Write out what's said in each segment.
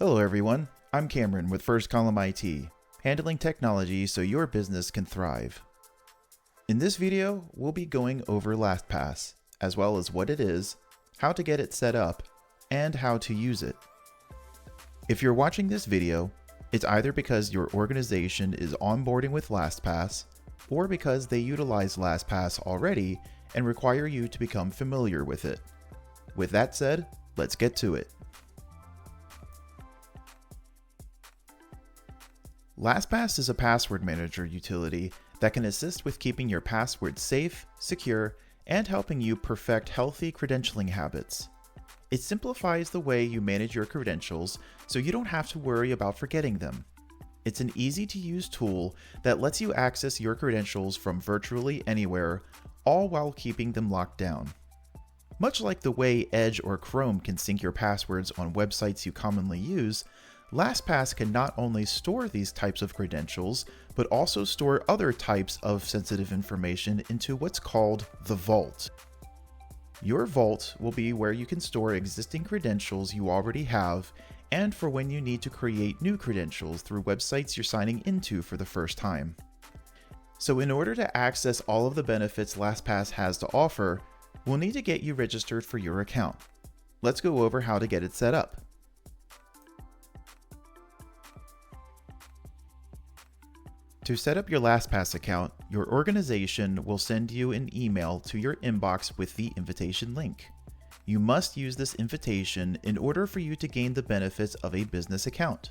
Hello everyone, I'm Cameron with First Column IT, handling technology so your business can thrive. In this video, we'll be going over LastPass, as well as what it is, how to get it set up, and how to use it. If you're watching this video, it's either because your organization is onboarding with LastPass, or because they utilize LastPass already and require you to become familiar with it. With that said, let's get to it. LastPass is a password manager utility that can assist with keeping your passwords safe, secure, and helping you perfect healthy credentialing habits. It simplifies the way you manage your credentials so you don't have to worry about forgetting them. It's an easy-to-use tool that lets you access your credentials from virtually anywhere, all while keeping them locked down. Much like the way Edge or Chrome can sync your passwords on websites you commonly use, LastPass can not only store these types of credentials, but also store other types of sensitive information into what's called the Vault. Your Vault will be where you can store existing credentials you already have, and for when you need to create new credentials through websites you're signing into for the first time. So in order to access all of the benefits LastPass has to offer, we'll need to get you registered for your account. Let's go over how to get it set up. To set up your LastPass account, your organization will send you an email to your inbox with the invitation link. You must use this invitation in order for you to gain the benefits of a business account.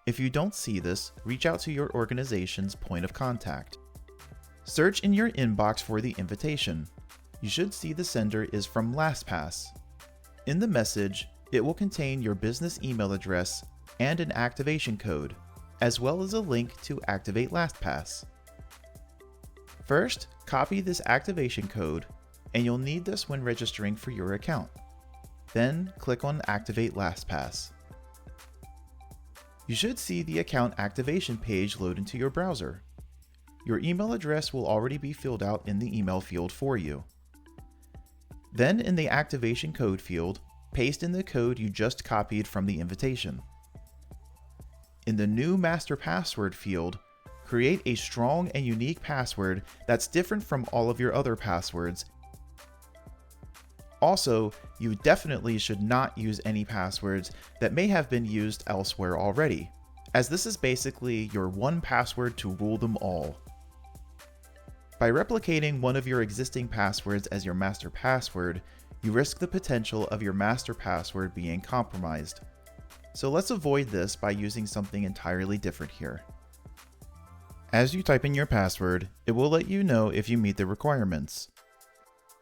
If you don't see this, reach out to your organization's point of contact. Search in your inbox for the invitation. You should see the sender is from LastPass. In the message, it will contain your business email address and an activation code, as well as a link to activate LastPass. First, copy this activation code, and you'll need this when registering for your account. Then, click on Activate LastPass. You should see the account activation page load into your browser. Your email address will already be filled out in the email field for you. Then, in the activation code field, paste in the code you just copied from the invitation. In the new master password field, create a strong and unique password that's different from all of your other passwords. Also, you definitely should not use any passwords that may have been used elsewhere already, as this is basically your one password to rule them all. By replicating one of your existing passwords as your master password, you risk the potential of your master password being compromised. So let's avoid this by using something entirely different here. As you type in your password, it will let you know if you meet the requirements.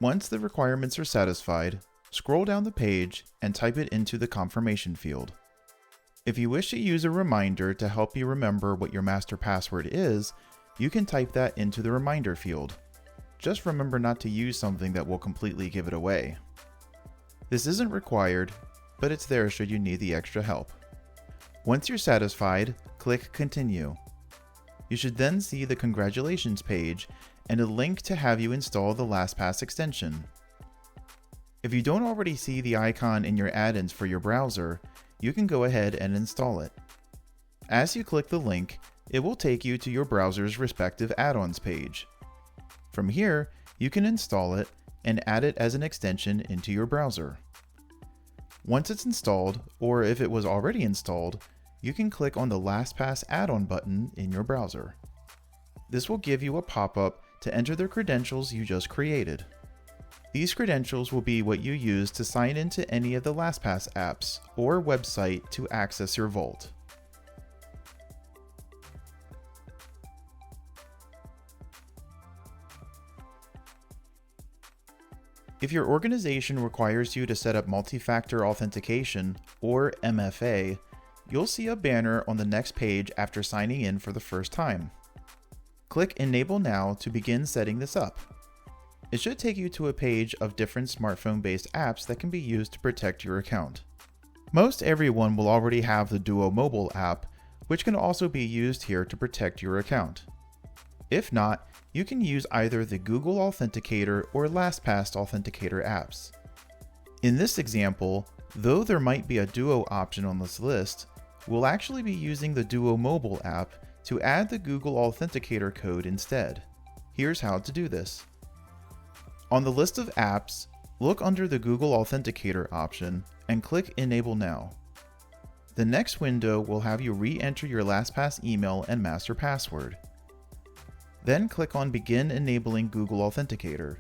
Once the requirements are satisfied, scroll down the page and type it into the confirmation field. If you wish to use a reminder to help you remember what your master password is, you can type that into the reminder field. Just remember not to use something that will completely give it away. This isn't required, but it's there should you need the extra help. Once you're satisfied, click Continue. You should then see the congratulations page and a link to have you install the LastPass extension. If you don't already see the icon in your add-ins for your browser, you can go ahead and install it. As you click the link, it will take you to your browser's respective add-ons page. From here, you can install it and add it as an extension into your browser. Once it's installed, or if it was already installed, you can click on the LastPass add-on button in your browser. This will give you a pop-up to enter the credentials you just created. These credentials will be what you use to sign into any of the LastPass apps or website to access your Vault. If your organization requires you to set up multifactor authentication, or MFA, you'll see a banner on the next page after signing in for the first time. Click Enable Now to begin setting this up. It should take you to a page of different smartphone-based apps that can be used to protect your account. Most everyone will already have the Duo mobile app, which can also be used here to protect your account. If not, you can use either the Google Authenticator or LastPass Authenticator apps. In this example, though there might be a Duo option on this list, we'll actually be using the Duo mobile app to add the Google Authenticator code instead. Here's how to do this. On the list of apps, look under the Google Authenticator option and click Enable Now. The next window will have you re-enter your LastPass email and master password. Then click on Begin Enabling Google Authenticator.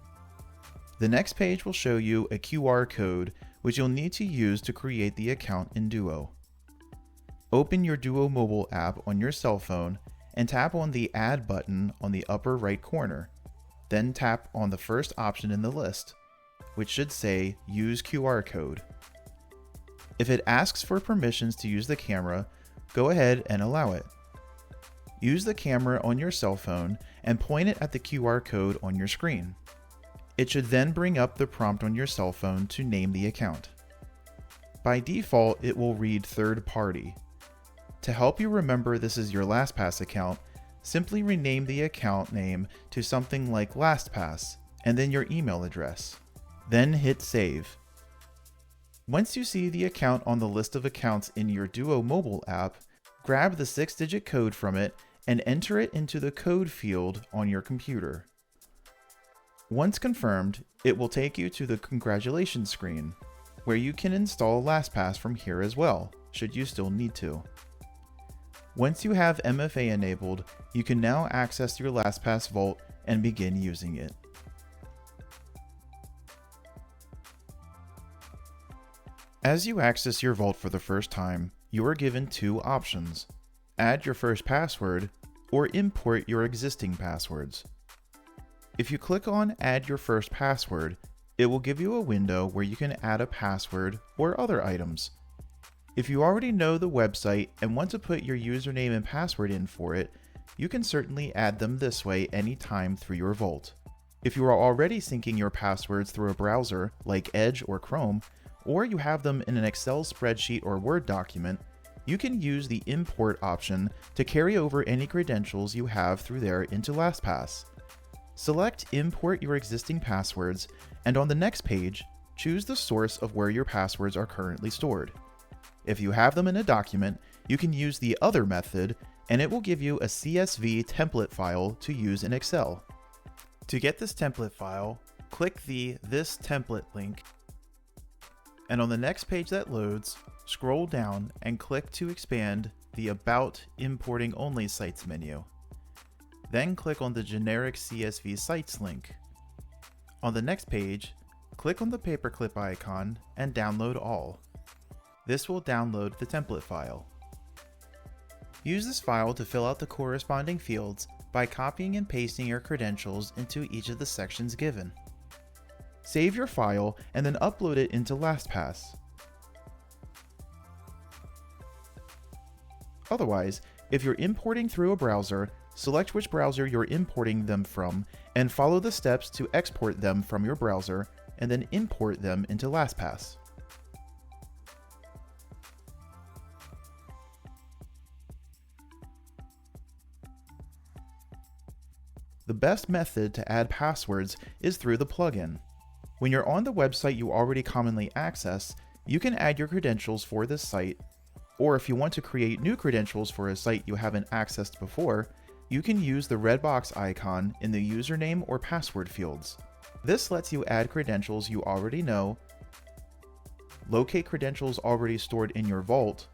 The next page will show you a QR code which you'll need to use to create the account in Duo. Open your Duo mobile app on your cell phone and tap on the Add button on the upper right corner. Then tap on the first option in the list, which should say Use QR Code. If it asks for permissions to use the camera, go ahead and allow it. Use the camera on your cell phone and point it at the QR code on your screen. It should then bring up the prompt on your cell phone to name the account. By default, it will read third party. To help you remember this is your LastPass account, simply rename the account name to something like LastPass and then your email address. Then hit save. Once you see the account on the list of accounts in your Duo mobile app, grab the 6-digit code from it and enter it into the code field on your computer. Once confirmed, it will take you to the congratulations screen, where you can install LastPass from here as well, should you still need to. Once you have MFA enabled, you can now access your LastPass Vault and begin using it. As you access your Vault for the first time, you are given two options: add your first password or import your existing passwords. If you click on Add Your First Password, it will give you a window where you can add a password or other items. If you already know the website and want to put your username and password in for it, you can certainly add them this way anytime through your Vault. If you are already syncing your passwords through a browser like Edge or Chrome, or you have them in an Excel spreadsheet or Word document, you can use the import option to carry over any credentials you have through there into LastPass. Select Import Your Existing Passwords, and on the next page, choose the source of where your passwords are currently stored. If you have them in a document, you can use the Other method, and it will give you a CSV template file to use in Excel. To get this template file, click the This Template link, and on the next page that loads, scroll down and click to expand the About Importing Only Sites menu. Then click on the generic CSV Sites link. On the next page, click on the paperclip icon and download all. This will download the template file. Use this file to fill out the corresponding fields by copying and pasting your credentials into each of the sections given. Save your file and then upload it into LastPass. Otherwise, if you're importing through a browser, select which browser you're importing them from and follow the steps to export them from your browser and then import them into LastPass. The best method to add passwords is through the plugin. When you're on the website you already commonly access, you can add your credentials for this site, or if you want to create new credentials for a site you haven't accessed before, you can use the red box icon in the username or password fields. This lets you add credentials you already know, locate credentials already stored in your Vault,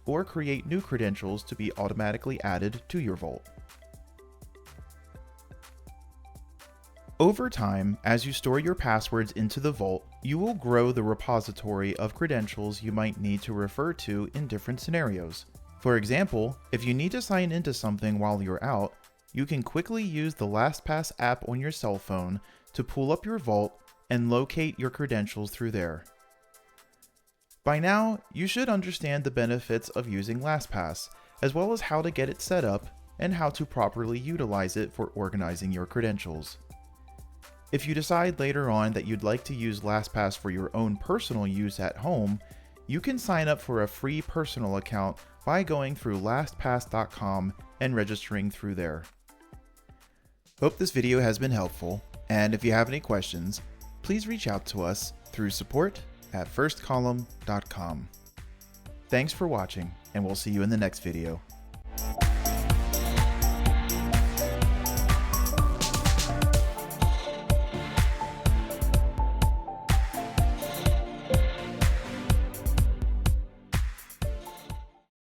or create new credentials to be automatically added to your Vault. Over time, as you store your passwords into the Vault, you will grow the repository of credentials you might need to refer to in different scenarios. For example, if you need to sign into something while you're out, you can quickly use the LastPass app on your cell phone to pull up your Vault and locate your credentials through there. By now, you should understand the benefits of using LastPass, as well as how to get it set up and how to properly utilize it for organizing your credentials. If you decide later on that you'd like to use LastPass for your own personal use at home, you can sign up for a free personal account by going through LastPass.com and registering through there. Hope this video has been helpful, and if you have any questions, please reach out to us through support@firstcolumn.com. Thanks for watching. and we'll see you in the next video.